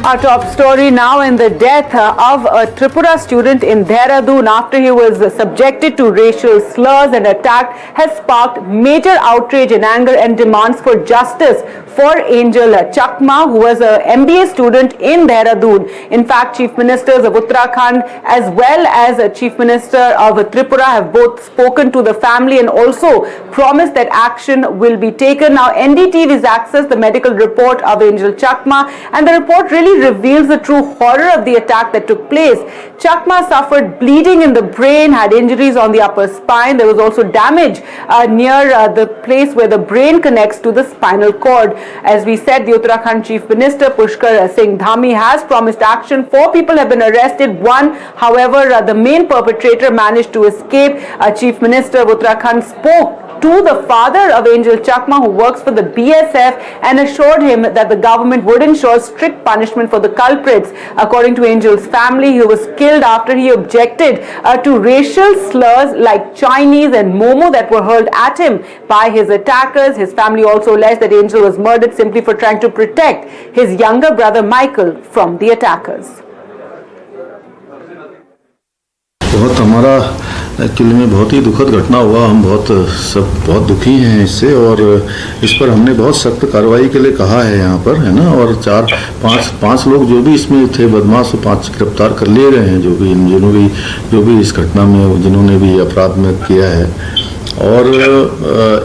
Our top story now in the death of a Tripura student in Dehradun after he was subjected to racial slurs and attacked has sparked major outrage and anger and demands for justice for Angel Chakma, who was a MBA student in Dehradun. In fact, Chief Ministers of Uttarakhand as well as Chief Minister of Tripura have both spoken to the family and also promised that action will be taken. Now, NDTV has accessed the medical report of Angel Chakma, and the report really reveals the true horror of the attack that took place. Chakma suffered bleeding in the brain, had injuries on the upper spine. There was also damage near the place where the brain connects to the spinal cord. As we said, the Uttarakhand Chief Minister Pushkar Singh Dhami has promised action. 4 people have been arrested. One, however, the main perpetrator managed to escape. Chief Minister of Uttarakhand spoke to the father of Angel Chakma, who works for the BSF, and assured him that the government would ensure strict punishment for the culprits. According to Angel's family, he was killed after he objected to racial slurs like Chinese and Momo that were hurled at him by his attackers. His family also alleged that Angel was murdered simply for trying to protect his younger brother Michael from the attackers. बहुत हमारा actually में बहुत ही दुखद घटना हुआ। हम बहुत दुखी हैं इससे, और इस पर हमने बहुत सख्त कार्रवाई के लिए कहा है यहाँ पर, है ना। और 4-5 लोग जो भी इसमें थे बदमाश, 5 गिरफ्तार कर लिए गए हैं, जो भी इस घटना में जिन्होंने भी अपराध में किया है। और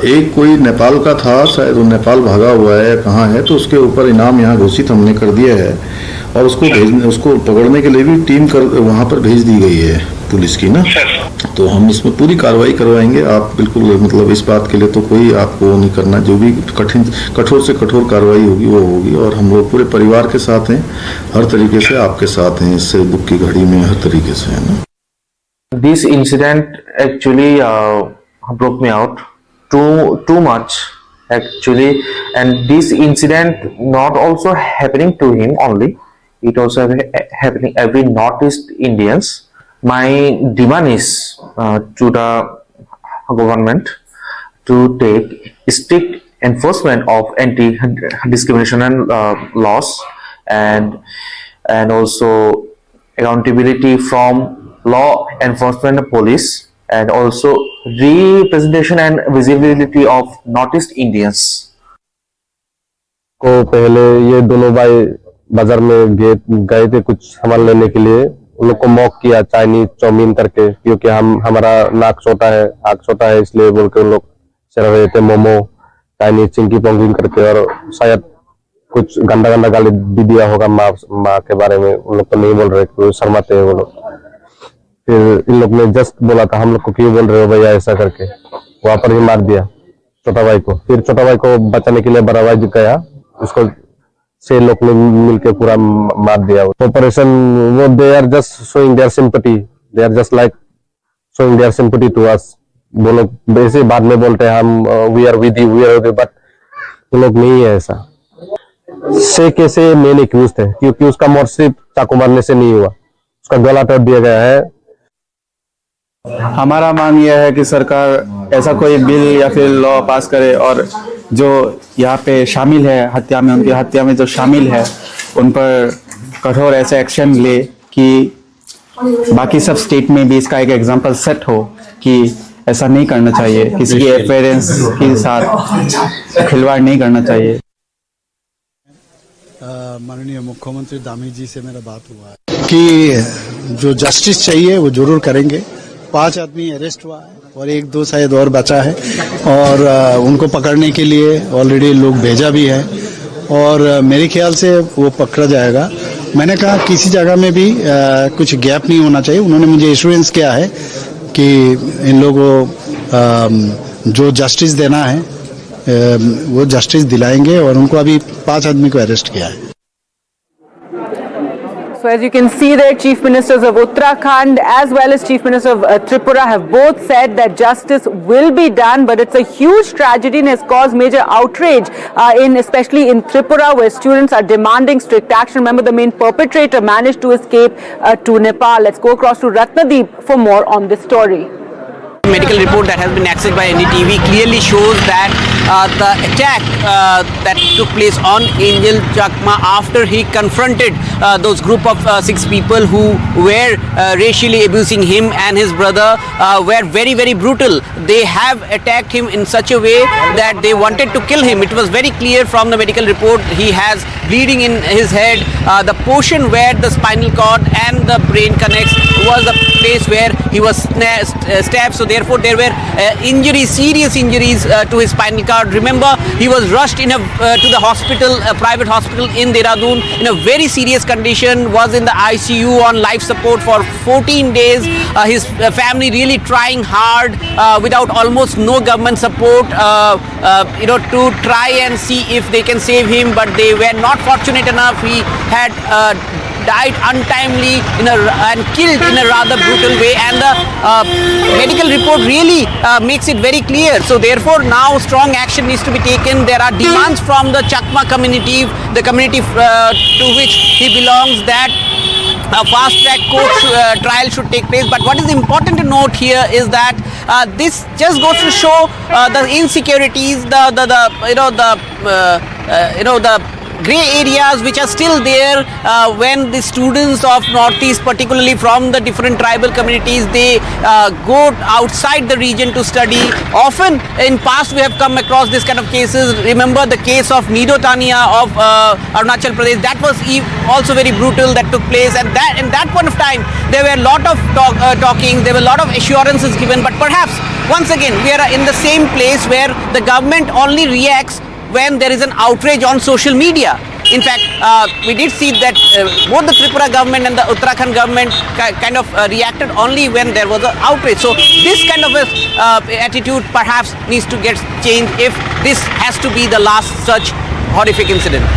एक कोई नेपाल का था, शायद वो नेपाल भागा हुआ है, कहाँ है, तो उसके ऊपर इनाम यहाँ घोषित हमने कर दिया है, और उसको पकड़ने के लिए भी टीम वहाँ पर भेज दी गई है पुलिस की ना। तो हम इसमें पूरी कार्रवाई करवाएंगे। आप बिल्कुल मतलब इस बात के लिए तो कोई आपको नहीं करना, जो भी कठोर से कठोर कार्रवाई होगी वो होगी, और हम लोग पूरे परिवार के साथ हैं, हर तरीके से आपके साथ हैं, इससे दुख की घड़ी में हर तरीके से, है ना। This incident actually broke me out too much actually, and this incident not also happening to him only, it also happening every Northeast Indians. My demand is to the government to take strict enforcement of anti-discrimination laws, and also accountability from law enforcement police, and also representation and visibility of Northeast Indians. को पहले ये दोनों भाई बाजार में गए थे कुछ सामान लेने के लिए। उन लोग को मॉक किया चाइनीज चाउमीन करके, क्योंकि हमारा नाक छोटा है, आँख छोटा है, इसलिए बोल के उन लोग चल रहे थे मोमो चाइनीज चिंकी पोंगिंग करके, और शायद कुछ गंदा गाली भी दिया होगा माँ के बारे में। उन लोग तो नहीं बोल रहे, क्यों शर्माते हैं वो लोग। फिर इन लोग ने जस्ट बोला था हम लोग को क्यों बोल रहे हो भैया ऐसा करके, वहां पर ही मार दिया छोटा भाई को। फिर छोटा भाई को बचाने के लिए बड़ा भाई गया, उसको 6 लोग ने मिलकर पूरा मार दिया। ऑपरेशन वो they are just showing their sympathy, they are just like showing their sympathy to us. वो लोग वैसे बाद में बोलते हैं हम we are with you, but वो लोग नहीं है ऐसा। से कैसे मेन एक्यूज थे, क्योंकि उसका मौत सिर्फ चाकू मारने से नहीं हुआ, उसका गला तोड़ दिया गया है। हमारा मांग यह है कि सरकार ऐसा कोई बिल या फिर लॉ पास करे, और जो यहाँ पे शामिल है हत्या में, उनकी हत्या में जो शामिल है उन पर कठोर ऐसे एक्शन ले कि बाकी सब स्टेट में भी इसका एक एग्जांपल सेट हो कि ऐसा नहीं करना चाहिए, किसी के अपीयरेंस के साथ खिलवाड़ नहीं करना चाहिए। माननीय मुख्यमंत्री धामी जी से मेरा बात हुआ है कि जो जस्टिस चाहिए वो जरूर करेंगे। 5 आदमी अरेस्ट हुआ है और 1-2 शायद और बचा है, और उनको पकड़ने के लिए ऑलरेडी लोग भेजा भी है, और मेरे ख्याल से वो पकड़ा जाएगा। मैंने कहा किसी जगह में भी कुछ गैप नहीं होना चाहिए। उन्होंने मुझे एश्योरेंस किया है कि इन लोगों को जो जस्टिस देना है वो जस्टिस दिलाएंगे, और उनको अभी 5 आदमी को अरेस्ट किया है। So as you can see there, Chief Ministers of Uttarakhand as well as Chief Minister of Tripura have both said that justice will be done, but it's a huge tragedy and has caused major outrage especially in Tripura, where students are demanding strict action. Remember, the main perpetrator managed to escape to Nepal. Let's go across to Ratnadeep for more on this story. Medical report that has been accessed by NDTV clearly shows that the attack that took place on Angel Chakma after he confronted those group of 6 people who were racially abusing him and his brother were very, very brutal. They have attacked him in such a way that they wanted to kill him. It was very clear from the medical report. He has bleeding in his head. The portion where the spinal cord and the brain connects was the place where he was stabbed. So therefore there were injuries, serious injuries to his spinal cord. Remember, he was rushed in to the hospital, a private hospital in Dehradun in a very serious condition, was in the ICU on life support for 14 days. His family really trying hard without almost no government support to try and see if they can save him, but they were not fortunate enough. He had died untimely and killed in a rather brutal way, and the medical report really makes it very clear. So therefore now strong action needs to be taken. There are demands from the Chakma community, the community to which he belongs, that a fast-track court trial should take place. But what is important to note here is that this just goes to show the insecurities, the grey areas which are still there when the students of Northeast, particularly from the different tribal communities, they go outside the region to study. Often in past we have come across this kind of cases. Remember the case of Nido Tania of Arunachal Pradesh. That was also very brutal, that took place, and that in that point of time there were a lot of talking, there were a lot of assurances given, but perhaps once again we are in the same place where the government only reacts when there is an outrage on social media. In fact, we did see that both the Tripura government and the Uttarakhand government kind of reacted only when there was an outrage. So this kind of attitude perhaps needs to get changed if this has to be the last such horrific incident.